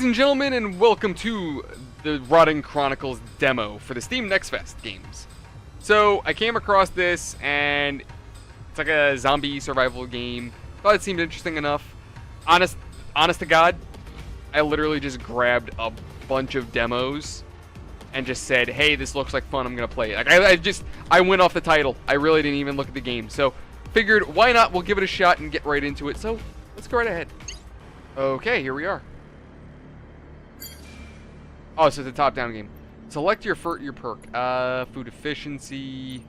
and gentlemen, and welcome to the Rotting Chronicles demo for the Steam Next Fest games. So, I came across this, and it's like a zombie survival game. Thought it seemed interesting enough. Honest to God, I literally just grabbed a bunch of demos and just said, hey, this looks like fun, I'm gonna play it. Like, I went off the title. I really didn't even look at the game. So, figured, why not? We'll give it a shot and get right into it. So, let's go right ahead. Okay, here we are. Oh, so it's a top-down game. Select your perk. Food efficiency.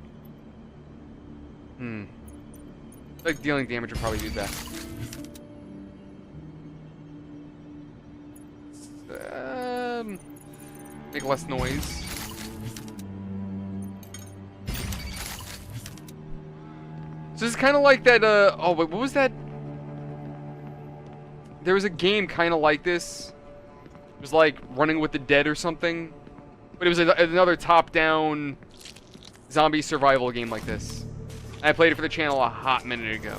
Like dealing damage would probably be best. Make less noise. So this is kind of like that. Oh wait, what was that? There was a game kind of like this. It was like Running with the Dead or something. But it was another top-down zombie survival game like this. I played it for the channel a hot minute ago.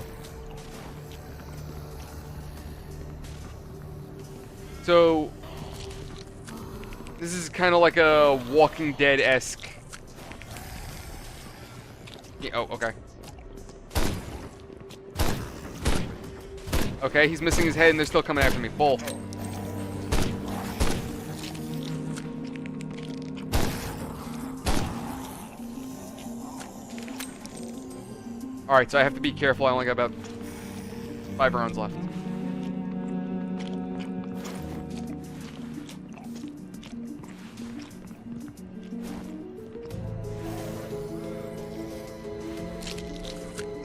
So, this is kind of like a Walking Dead-esque. Yeah, oh, okay. Okay, he's missing his head and they're still coming after me. Bull. Alright, so I have to be careful. I only got about 5 rounds left.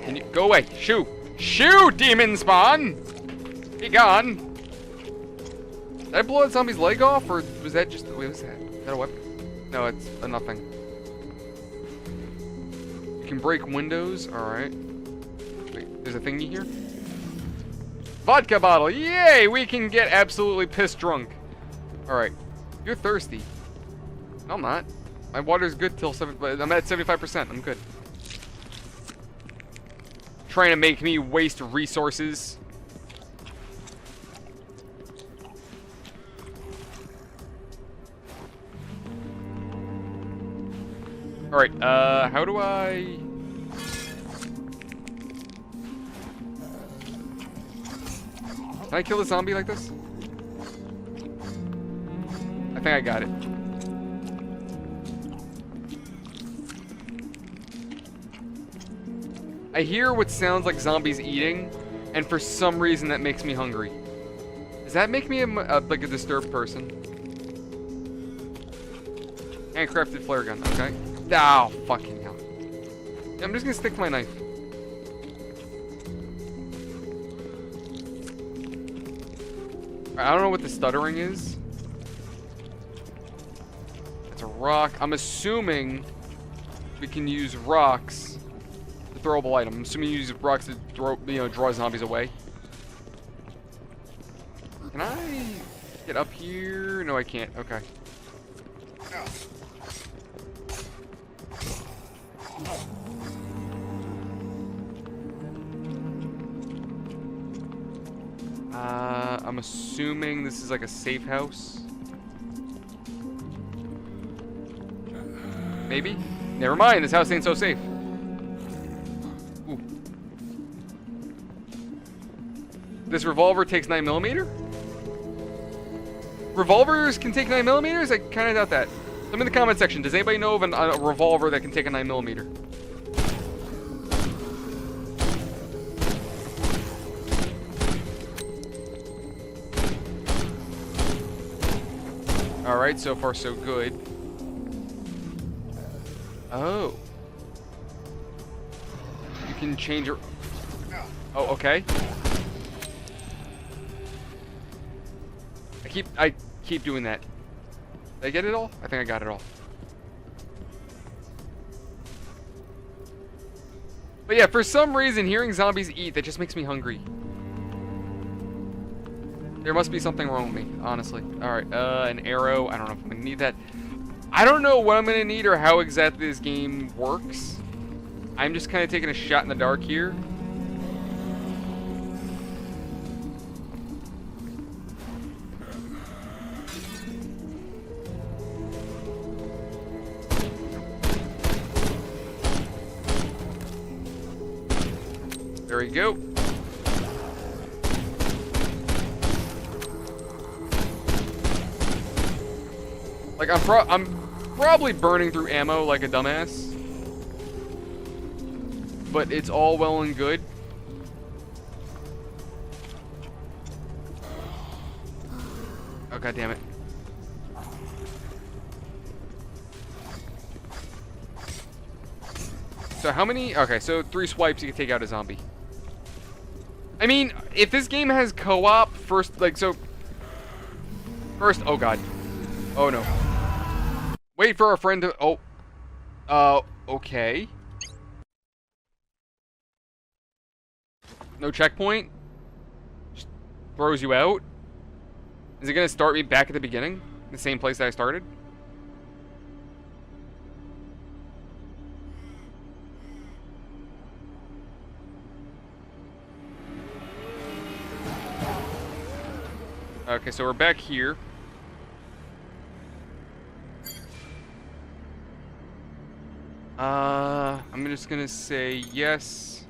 Can you go away? Shoo! Shoo, demon spawn! Be gone! Did I blow that zombie's leg off, or was that just... Wait, what was that? Is that a weapon? No, it's a nothing. You can break windows. Alright. Wait, there's a thingy here? Vodka bottle! Yay! We can get absolutely pissed drunk. Alright. You're thirsty. No, I'm not. My water's good till 7... I'm at 75%. I'm good. Trying to make me waste resources. Alright, how do I... Can I kill the zombie like this? I think I got it. I hear what sounds like zombies eating, and for some reason that makes me hungry. Does that make me like a disturbed person? Handcrafted flare gun, okay. Oh, fucking hell. I'm just gonna stick to my knife. I don't know what the stuttering is. It's a rock. I'm assuming we can use rocks. Throwable item. I'm assuming you use rocks to draw zombies away. Can I get up here? No, I can't. Okay. I'm assuming this is like a safe house. Maybe? Never mind, this house ain't so safe. Ooh. This revolver takes 9mm? Revolvers can take 9mm? I kind of doubt that. Let me in the comment section. Does anybody know of a revolver that can take a 9mm? Alright, so far so good. Oh. You can change your... Oh, okay. I keep doing that. Did I get it all? I think I got it all. But yeah, for some reason, hearing zombies eat, that just makes me hungry. There must be something wrong with me, honestly. Alright, an arrow. I don't know if I'm gonna need that. I don't know what I'm gonna need or how exactly this game works. I'm just kind of taking a shot in the dark here. There you go. Like, I'm probably burning through ammo like a dumbass. But it's all well and good. Oh, god damn it. So how many? Okay, so 3 swipes you can take out a zombie. I mean, if this game has co-op, first, oh god. Oh no. Wait for our friend to, okay. No checkpoint? Just throws you out? Is it gonna start me back at the beginning? The same place that I started? Okay, so we're back here. I'm just gonna say yes.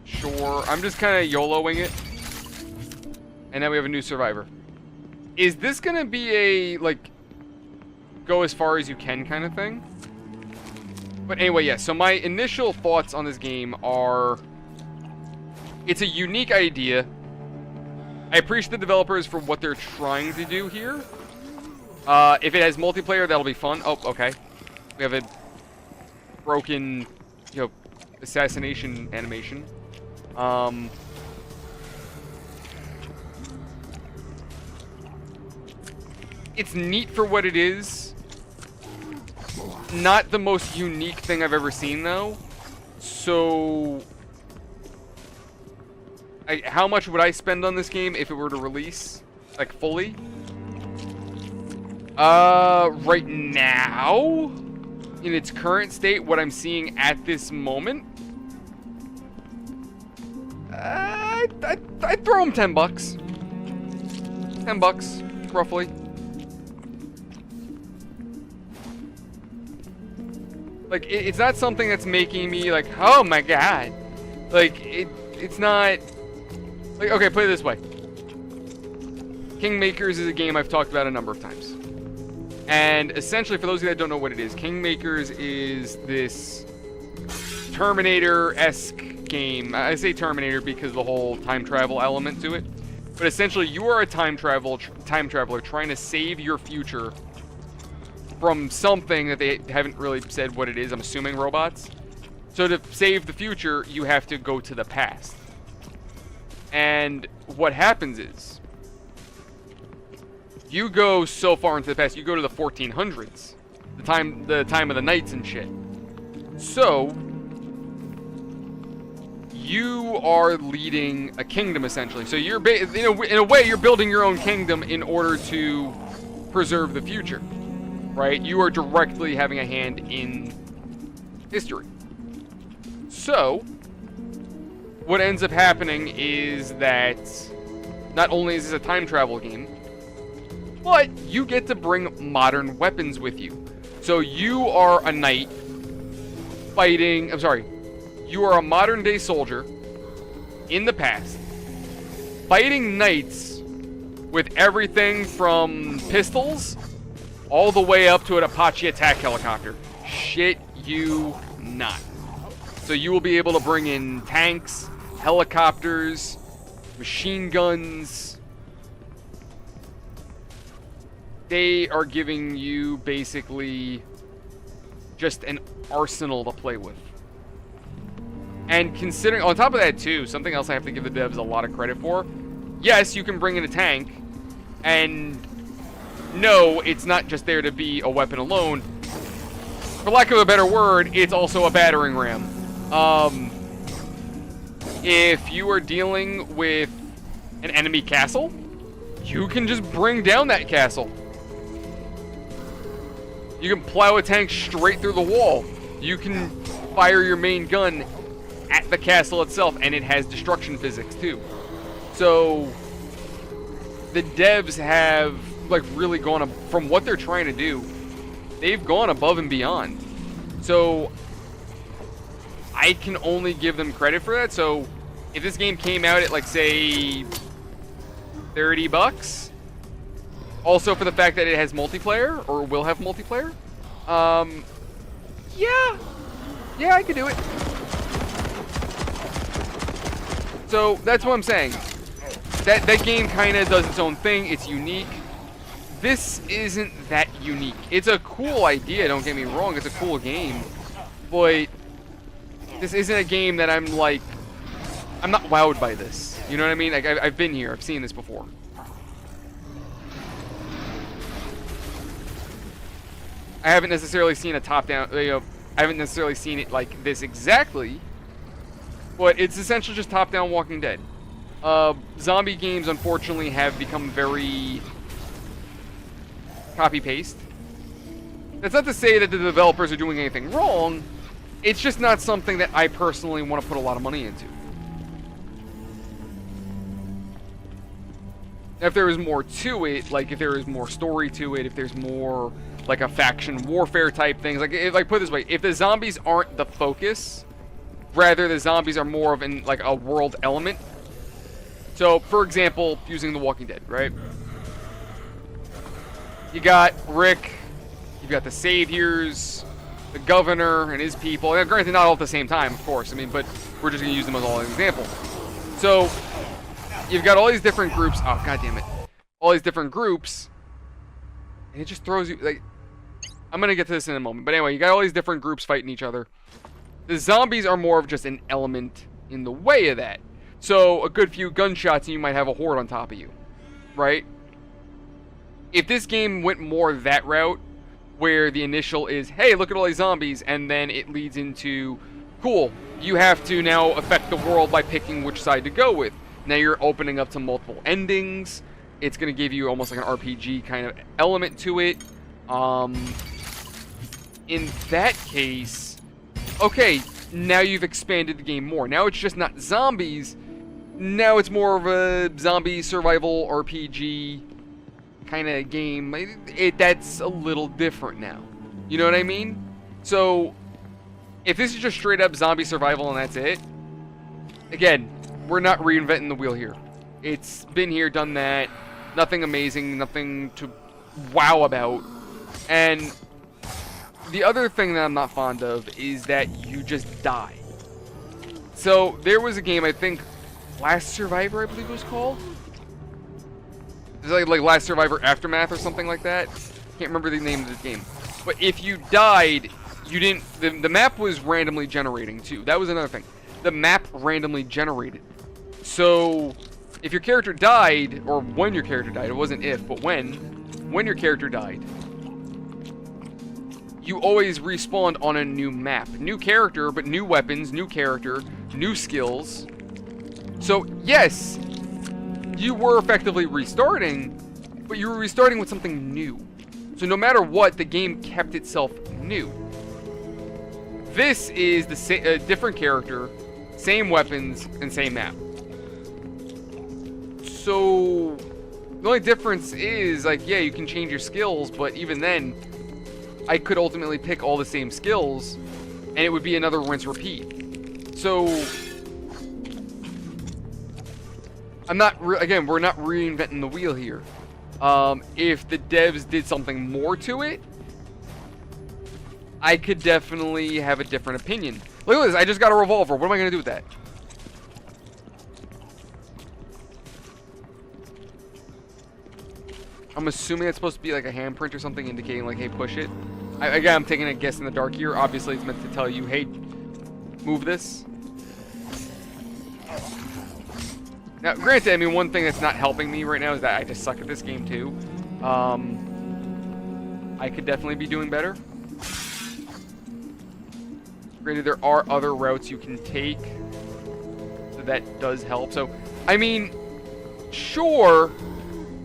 Sure. I'm just kind of YOLOing it. And now we have a new survivor. Is this gonna be a, like, go as far as you can kind of thing? But anyway, yeah, so my initial thoughts on this game are, it's a unique idea. I appreciate the developers for what they're trying to do here. If it has multiplayer, that'll be fun. Oh, okay. We have a broken, assassination animation. It's neat for what it is. Not the most unique thing I've ever seen, though. So, how much would I spend on this game if it were to release, like, fully? Right now, in its current state, what I'm seeing at this moment, I'd throw him $10. $10, roughly. Like, it's not something that's making me like, oh my god. Like, it's not. Like, okay, play it this way. Kingmakers is a game I've talked about a number of times. And essentially, for those of you that don't know what it is, Kingmakers is this Terminator-esque game. I say Terminator because of the whole time travel element to it. But essentially, you are a time traveler trying to save your future from something that they haven't really said what it is. I'm assuming robots. So to save the future, you have to go to the past. And what happens is, you go so far into the past, you go to the 1400s, the time of the knights and shit. So you are leading a kingdom essentially. So you're in a way you're building your own kingdom in order to preserve the future, right? You are directly having a hand in history. So what ends up happening is that not only is this a time travel game, but you get to bring modern weapons with you. So you are a knight fighting, you are a modern day soldier in the past fighting knights with everything from pistols all the way up to an Apache attack helicopter. Shit you not. So you will be able to bring in tanks, helicopters, machine guns. They are giving you basically just an arsenal to play with. And considering, on top of that too, something else I have to give the devs a lot of credit for. Yes, you can bring in a tank, and no, it's not just there to be a weapon alone. For lack of a better word, it's also a battering ram. If you are dealing with an enemy castle, you can just bring down that castle. You can plow a tank straight through the wall. You can fire your main gun at the castle itself, and it has destruction physics too. So the devs have really gone from what they're trying to do. They've gone above and beyond. So I can only give them credit for that. So if this game came out at, like, say, $30, also for the fact that it has multiplayer, or will have multiplayer, yeah, I could do it. So that's what I'm saying. That game kind of does its own thing. It's unique. This isn't that unique. It's a cool idea, don't get me wrong. It's a cool game. But this isn't a game that I'm like... I'm not wowed by this. You know what I mean? Like, I've been here. I've seen this before. I haven't necessarily seen a top-down... You know, I haven't necessarily seen it like this exactly. But it's essentially just top-down Walking Dead. Zombie games, unfortunately, have become very copy-paste. That's not to say that the developers are doing anything wrong. It's just not something that I personally want to put a lot of money into. If there was more to it, like if there was more story to it, if there's more like a faction warfare type things, like put it this way, if the zombies aren't the focus, rather the zombies are more of like a world element. So, for example, using The Walking Dead, right? You got Rick, you've got the Saviors, the Governor and his people. Now, granted, not all at the same time, of course. I mean, but we're just going to use them as all an example. So, you've got all these different groups. Oh, God damn it. All these different groups. And it just throws you, like... I'm going to get to this in a moment. But anyway, you got all these different groups fighting each other. The zombies are more of just an element in the way of that. So, a good few gunshots and you might have a horde on top of you. Right? If this game went more that route, where the initial is, hey, look at all these zombies, and then it leads into, cool, you have to now affect the world by picking which side to go with. Now you're opening up to multiple endings. It's going to give you almost like an RPG kind of element to it. In that case, okay, now you've expanded the game more. Now it's just not zombies. Now it's more of a zombie survival RPG kind of game. That's a little different now. You know what I mean? So, if this is just straight up zombie survival and that's it, again, we're not reinventing the wheel here. It's been here, done that. Nothing amazing, nothing to wow about. And the other thing that I'm not fond of is that you just die. So, there was a game, I think, Last Survivor, I believe it was called. It's like Last Survivor Aftermath or something like that. Can't remember the name of the game. But if you died, you didn't... The map was randomly generating, too. That was another thing. The map randomly generated. So, if your character died, or when your character died, it wasn't if, but when your character died, you always respawned on a new map. New character, but new weapons, new character, new skills. So, yes, you were effectively restarting, but you were restarting with something new. So no matter what, the game kept itself new. This is the different character, same weapons, and same map. So the only difference is, like, yeah, you can change your skills, but even then, I could ultimately pick all the same skills, and it would be another rinse repeat. So I'm not, again, we're not reinventing the wheel here. If the devs did something more to it, I could definitely have a different opinion. Look at this, I just got a revolver. What am I going to do with that? I'm assuming that's supposed to be like a handprint or something indicating like, hey, push it. Again, I'm taking a guess in the dark here. Obviously, it's meant to tell you, hey, move this. Now, granted, I mean, one thing that's not helping me right now is that I just suck at this game, too. I could definitely be doing better. Granted, there are other routes you can take, so that does help. So, I mean, sure,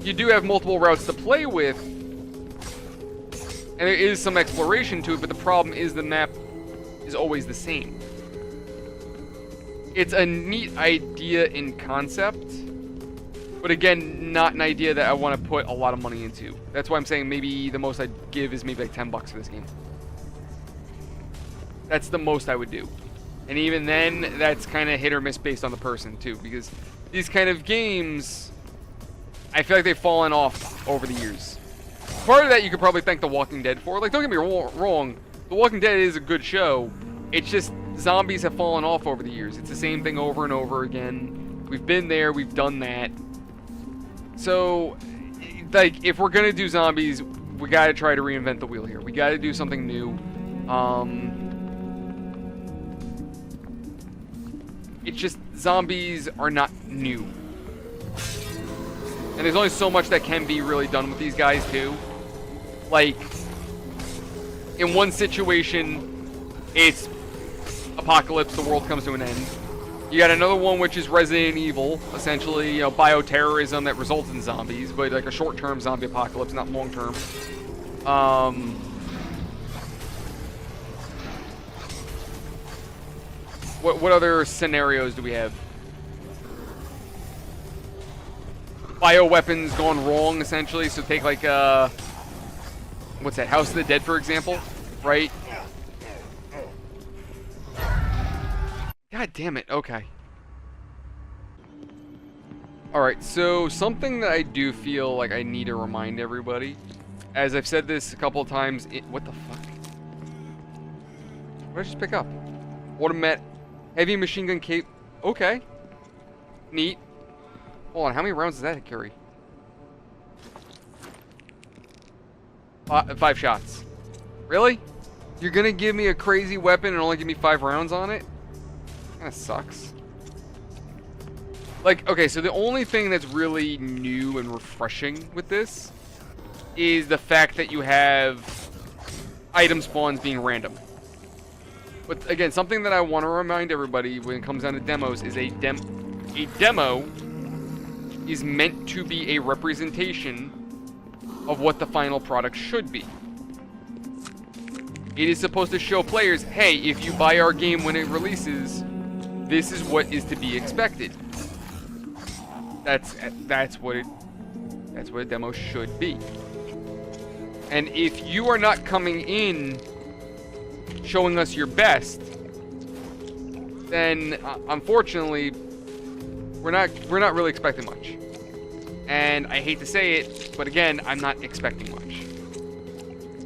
you do have multiple routes to play with, and there is some exploration to it, but the problem is the map is always the same. It's a neat idea in concept, but again, not an idea that I want to put a lot of money into. That's why I'm saying maybe the most I'd give is maybe like $10 for this game. That's the most I would do. And even then, that's kind of hit or miss based on the person, too. Because these kind of games, I feel like they've fallen off over the years. Part of that you could probably thank The Walking Dead for. Like, don't get me wrong, The Walking Dead is a good show. It's just zombies have fallen off over the years. It's the same thing over and over again. We've been there, we've done that. So, like, if we're gonna do zombies, we gotta try to reinvent the wheel here. We gotta do something new. It's just, zombies are not new. And there's only so much that can be really done with these guys, too. Like, in one situation, it's apocalypse, the world comes to an end. You got another one which is Resident Evil, essentially, you know, bioterrorism that results in zombies, but like a short-term zombie apocalypse, not long-term. What other scenarios do we have? Bioweapons gone wrong, essentially. So take like, what's that? House of the Dead, for example, right? God damn it. Okay. Alright, so something that I do feel like I need to remind everybody, as I've said this a couple of times, what the fuck? What did I just pick up? Automatic heavy machine gun cape. Okay. Neat. Hold on, how many rounds does that carry? 5 shots. Really? You're gonna give me a crazy weapon and only give me 5 rounds on it? Kinda sucks. Like, okay, so the only thing that's really new and refreshing with this is the fact that you have item spawns being random. But again, something that I want to remind everybody when it comes down to demos is a demo is meant to be a representation of what the final product should be. It is supposed to show players, hey, if you buy our game when it releases, this is what is to be expected. That's what a demo should be. And if you are not coming in showing us your best, then unfortunately we're not really expecting much. And I hate to say it, but again, I'm not expecting much.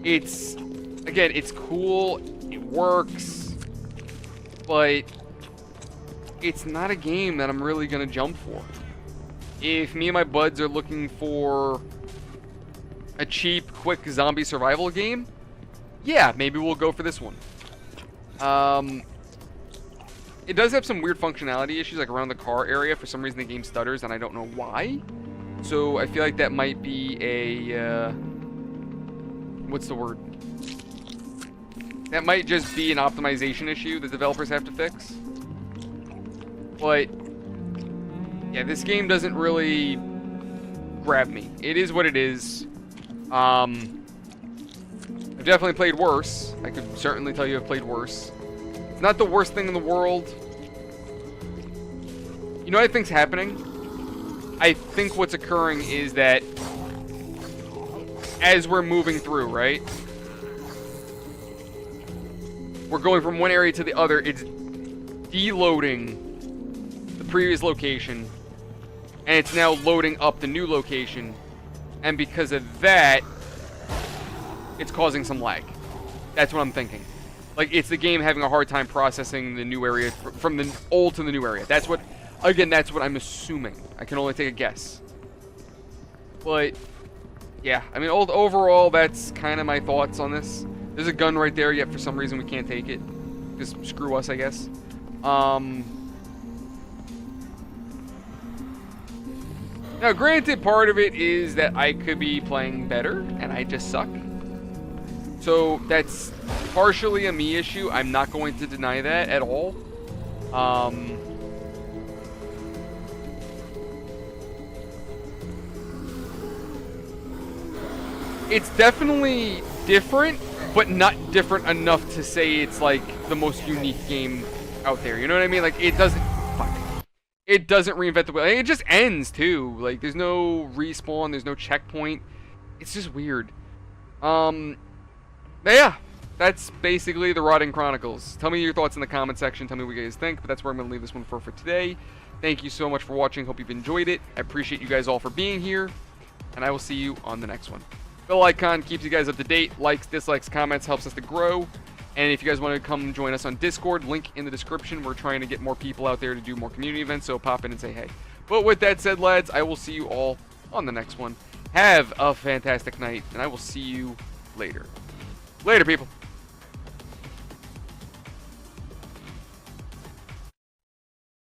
It's cool, it works, but it's not a game that I'm really gonna jump for. If me and my buds are looking for a cheap, quick zombie survival game, yeah, maybe we'll go for this one. It does have some weird functionality issues, like around the car area. For some reason, the game stutters, and I don't know why. So I feel like that might be a, what's the word? That might just be an optimization issue that developers have to fix. But yeah, this game doesn't really grab me. It is what it is. I've definitely played worse. I could certainly tell you I've played worse. It's not the worst thing in the world. You know what I think's happening? I think what's occurring is that as we're moving through, right? We're going from one area to the other. It's deloading the previous location, and it's now loading up the new location. And because of that, it's causing some lag. That's what I'm thinking. Like, it's the game having a hard time processing the new area from the old to the new area. That's what, again, that's what I'm assuming. I can only take a guess. But, yeah, I mean, overall, that's kind of my thoughts on this. There's a gun right there, yet for some reason we can't take it. Just screw us, I guess. Now, granted, part of it is that I could be playing better, and I just suck. So, that's partially a me issue. I'm not going to deny that at all. It's definitely different, but not different enough to say it's like the most unique game out there. You know what I mean? Like, it doesn't... Fuck. It doesn't reinvent the wheel. It just ends, too. Like, there's no respawn. There's no checkpoint. It's just weird. But yeah. that's basically the Rotting Chronicles. Tell me your thoughts in the comment section. Tell me what you guys think. But that's where I'm going to leave this one for today. Thank you so much for watching. Hope you've enjoyed it. I appreciate you guys all for being here. And I will see you on the next one. Bell icon keeps you guys up to date. Likes, dislikes, comments helps us to grow. And if you guys want to come join us on Discord, link in the description. We're trying to get more people out there to do more community events, so pop in and say hey. But with that said, lads, I will see you all on the next one. Have a fantastic night, and I will see you later. Later, people.